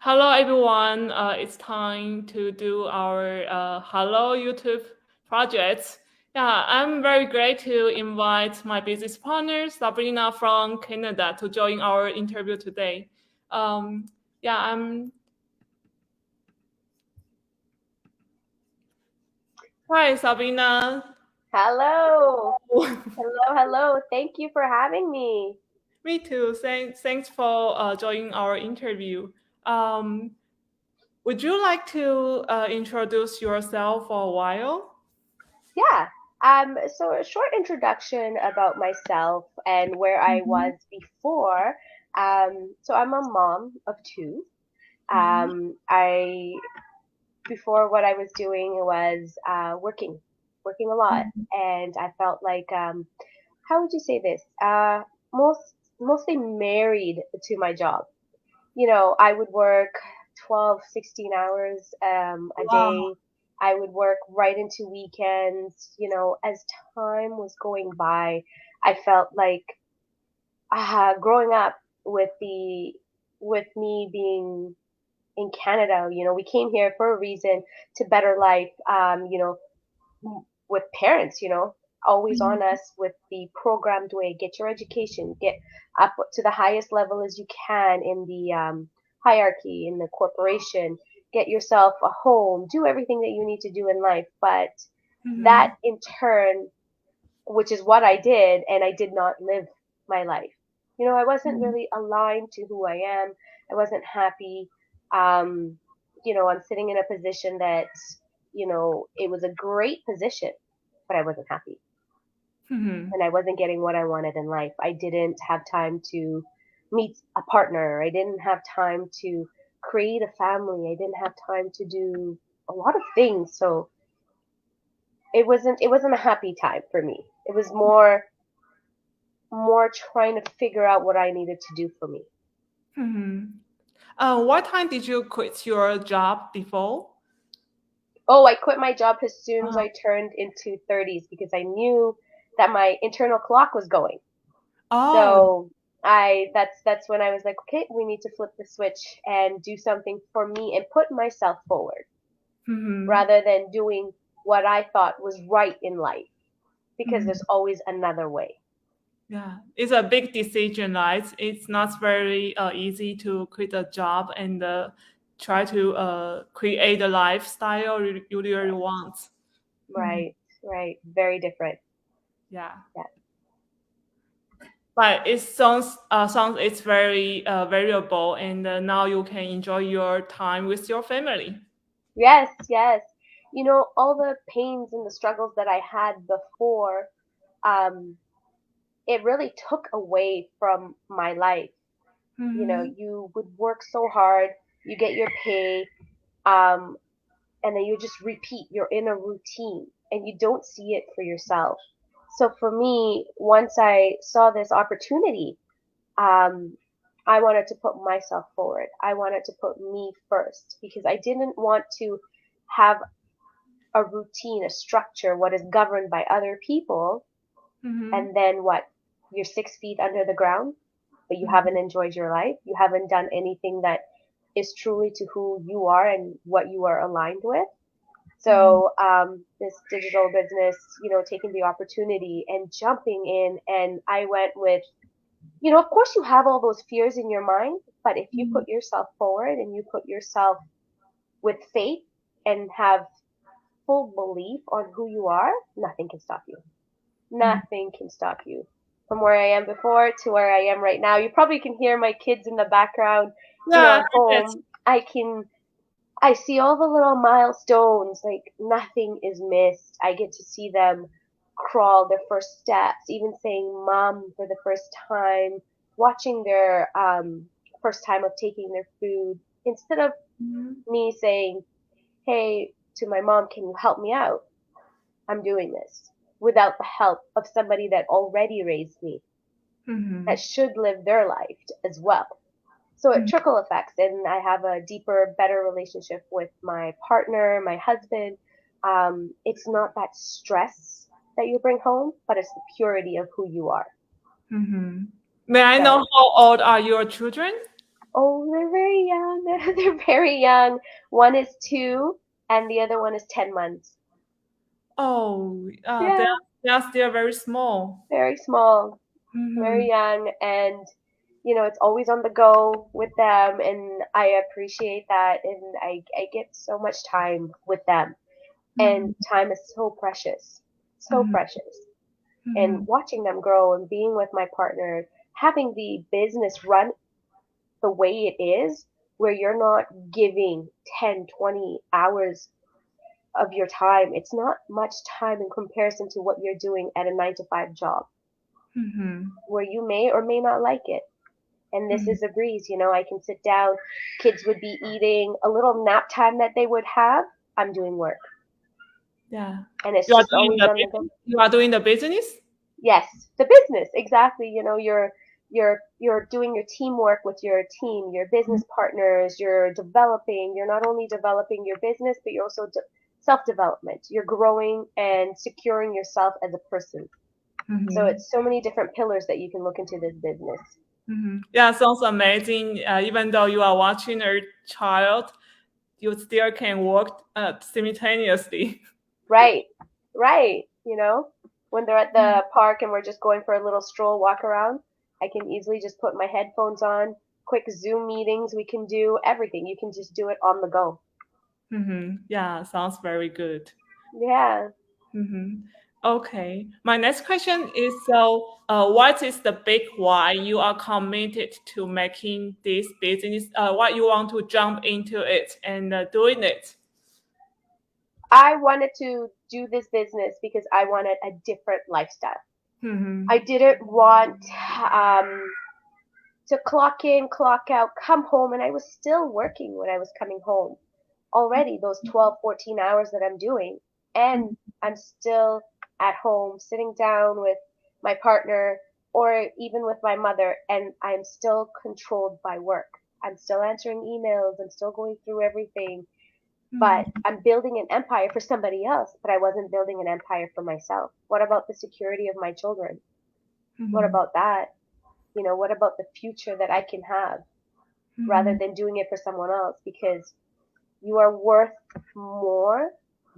Hello, everyone. It's time to do our Hello YouTube projects. Yeah, I'm very great to invite my business partner, Sabrina from Canada, to join our interview today. Um, yeah, I'm. Hi, Sabrina. Hello. Hello. Thank you for having me. Me too. Thanks for joining our interview. Um, would you like to introduce yourself for a while? Yeah. So a short introduction about myself and where I was before. So I'm a mom of two. Mhm. I before what I was doing was working a lot, Mhm. and I felt like how would you say this? Most mostly married to my job. I would work 12, 16 hours a Wow. day. I would work right into weekends. As time was going by, I felt like growing up with the with me being in Canada, we came here for a reason to better life. With parents, always on Mhm. us with the programmed way. Get your education, get up to the highest level as you can in the hierarchy in the corporation, get yourself a home, do everything that you need to do in life. But that Mhm. in turn, which is what I did, and I did not live my life. I wasn't Mhm. really aligned to who I am. I wasn't happy. Um, I'm sitting in a position that, it was a great position, but I wasn't happy Mhm. and I wasn't getting what I wanted in life. I didn't have time to meet a partner. I didn't have time to create a family. I didn't have time to do a lot of things. So it wasn't a happy time for me. It was more trying to figure out what I needed to do for me. Mhm. What time did you quit your job before? Oh, I quit my job as soon as Uh, I turned into 30s because I knew that my internal clock was going. oh. So that's when I was like, okay, we need to flip the switch and do something for me and put myself forward Mhm. rather than doing what I thought was right in life because Mhm. there's always another way. Yeah, it's a big decision, right? It's not very easy to quit a job and try to create a lifestyle you really Yes. want. Mhm. Right, right. Very different. Yeah. Yeah. But it sounds it's very variable, and now you can enjoy your time with your family. Yes, yes. All the pains and the struggles that I had before, um, it really took away from my life. Mm-hmm. You would work so hard, you get your pay, um, and then you just repeat. You're in a routine and you don't see it for yourself. So for me, once I saw this opportunity, um, I wanted to put myself forward. I wanted to put me first because I didn't want to have a routine, a structure, what is governed by other people, Mm-hmm. and then what? You're 6 feet under the ground, but you haven't Mm-hmm. enjoyed your life. You haven't done anything that is truly to who you are and what you are aligned with. Mm-hmm. So this digital business, taking the opportunity and jumping in, and I went with, of course you have all those fears in your mind, but if you put yourself forward and you put yourself with faith and have full belief on who you are, nothing can stop you. Mm-hmm. Nothing can stop you. From where I am before to where I am right now, you probably can hear my kids in the background, Yeah, at home. I see all the little milestones, like nothing is missed. I get to see them crawl their first steps, even saying mom for the first time, watching their first time of taking their food. Instead of mm-hmm. me saying, hey, to my mom, can you help me out? I'm doing this without the help of somebody that already raised me, that Mm-hmm. should live their life as well. So it trickle effects, and I have a deeper, better relationship with my partner, my husband. It's not that stress that you bring home, but it's the purity of who you are. Mm-hmm. May I know So, how old are your children? Oh, they're very young. They're very young. One is 2 and the other one is 10 months. Oh, Yeah, they are still very small. very small, very Mm-hmm. young, and it's always on the go with them, and I appreciate that, and I get so much time with them, and Mm-hmm. time is so precious, so Mm-hmm. precious. And Mm-hmm. watching them grow and being with my partner, having the business run the way it is, where you're not giving 10, 20 hours of your time. It's not much time in comparison to what you're doing at a 9 to 5 job, Mm-hmm. where you may or may not like it. And this Mm-hmm. is a breeze, I can sit down. Kids would be eating a little nap time that they would have. I'm doing work. Yeah. And it's You are just doing always the on the go. business? You are doing the business? Yes, the business, exactly. You're doing your teamwork with your team, your business partners, you're developing. You're not only developing your business, but you're also self-development. You're growing and securing yourself as a person. So Mm-hmm. it's so many different pillars that you can look into this business. Mm-hmm. Yeah, sounds amazing. Even though you are watching a child, you still can work simultaneously. Right, right. When they're at the park and we're just going for a little stroll, walk around, I can easily just put my headphones on, quick Zoom meetings, we can do everything. You can just do it on the go. Mm-hmm. Yeah, sounds very good. Yeah. Mm-hmm. Okay. My next question is, so what is the big why you are committed to making this business? Why you want to jump into it and doing it? I wanted to do this business because I wanted a different lifestyle. Mm-hmm. I didn't want to clock in, clock out, come home, and I was still working when I was coming home. Already those 12, 14 hours that I'm doing, and I'm still at home sitting down with my partner or even with my mother, and I'm still controlled by work. I'm still answering emails, I'm still going through everything, but Mm-hmm. I'm building an empire for somebody else, but I wasn't building an empire for myself. What about the security of my children? What Mm-hmm. about that? What about the future that I can have rather Mm-hmm. than doing it for someone else? Because you are worth more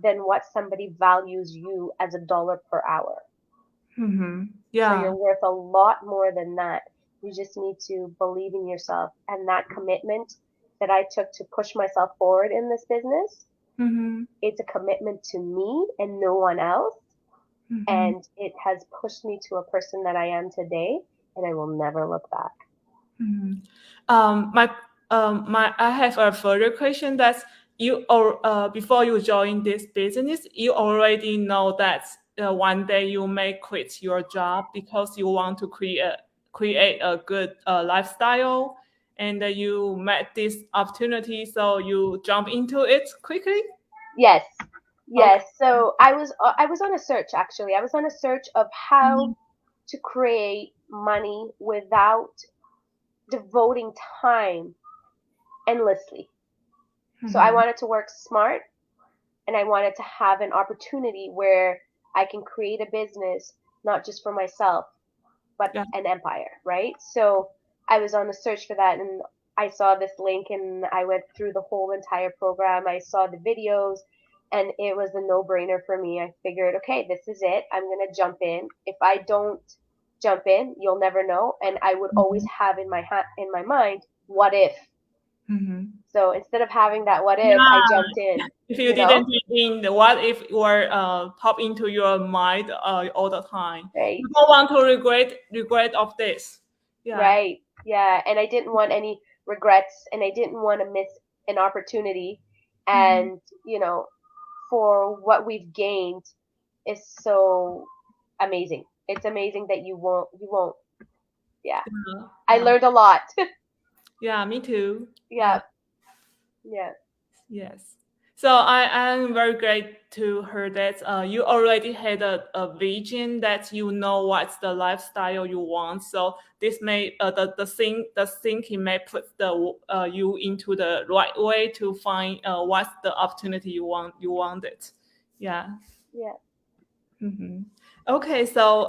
than what somebody values you as a dollar per hour. Mm-hmm. So Yeah. you're worth a lot more than that. You just need to believe in yourself. And that commitment that I took to push myself forward in this business, Mm-hmm. it's a commitment to me and no one else. Mm-hmm. And it has pushed me to a person that I am today, and I will never look back. Mhm. My I have a further question that you or before you join this business, you already know that one day you may quit your job because you want to create a good lifestyle, and you met this opportunity, so you jump into it quickly. Yes, Okay. yes. So I was on a search actually. I was on a search of how Mhm. to create money without devoting time endlessly. So I Mhm. wanted to work smart and I wanted to have an opportunity where I can create a business not just for myself, but Yeah. an empire, right? So I was on the search for that and I saw this link and I went through the whole entire program. I saw the videos and it was a no-brainer for me. I figured, okay, this is it. I'm going to jump in. If I don't jump in, you'll never know. And I would always Mhm. have in my mind, what if? Mhm. So instead of having that what if, I Yeah. jumped in, If you you know, didn't think in the what if were pop into your mind all the time, right? you don't want to regret of this. Yeah. Right. Yeah. And I didn't want any regrets and I didn't want to miss an opportunity. Mhm. And, for what we've gained is so amazing. It's amazing that you won't. Yeah. Yeah. I Yeah. learned a lot. Yeah. Me too. Yeah. Yeah. Yeah. Yes. So I am very great to hear that you already had a vision that you know what's the lifestyle you want. So this may the thinking may put the you into the right way to find what's the opportunity you wanted. Yeah. Yeah. Mm-hmm. Okay. So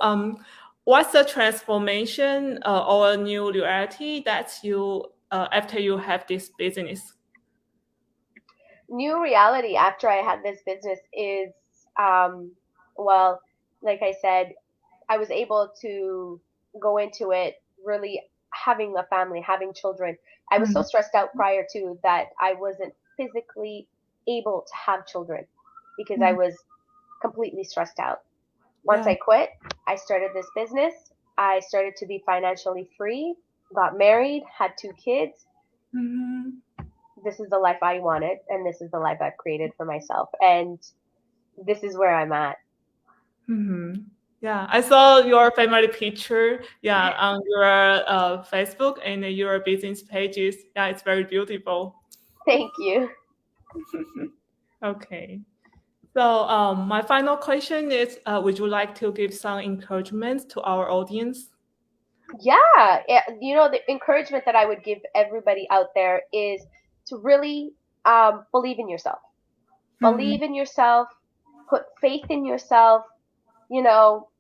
what's the transformation or new reality that you after you have this business? New reality after I had this business is, um, well, like I said, I was able to go into it really having a family, having children. I was so Mm. stressed out prior to that I wasn't physically able to have children because I Mm. was completely stressed out. Once Yeah. I quit, I started this business. I started to be financially free, got married, had 2 kids. Mhm. This is the life I wanted, and this is the life I've created for myself. And this is where I'm at. Mhm. Yeah, I saw your family picture, yeah, on your Facebook and your business pages. Yeah, it's very beautiful. Thank you. Okay. So, my final question is, would you like to give some encouragement to our audience? Yeah, the encouragement that I would give everybody out there is to really believe in yourself. Mhm. Believe in yourself, put faith in yourself. You know,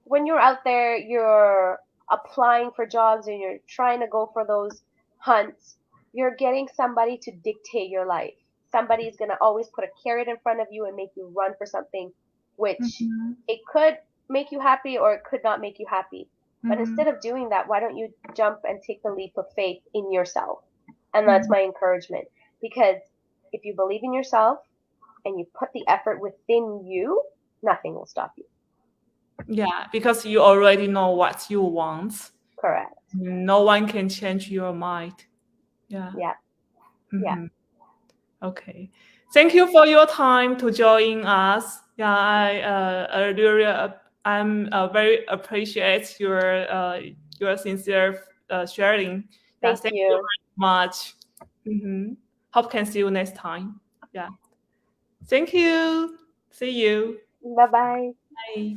when you're out there, you're applying for jobs and you're trying to go for those hunts, you're getting somebody to dictate your life. Somebody's going to always put a carrot in front of you and make you run for something, which Mhm. it could make you happy or it could not make you happy. But Mhm. instead of doing that, why don't you jump and take the leap of faith in yourself? And that's Mhm. my encouragement. Because if you believe in yourself and you put the effort within you, nothing will stop you. Yeah, because you already know what you want. Correct. No one can change your mind. Yeah. Yeah. Yeah. Mhm. Okay. Thank you for your time to join us. Yeah, I really I'm very appreciate your sincere sharing. Yeah, Thank thank you you. very much. Hope can see you next time. Yeah. Thank you. See you. Bye bye. Bye.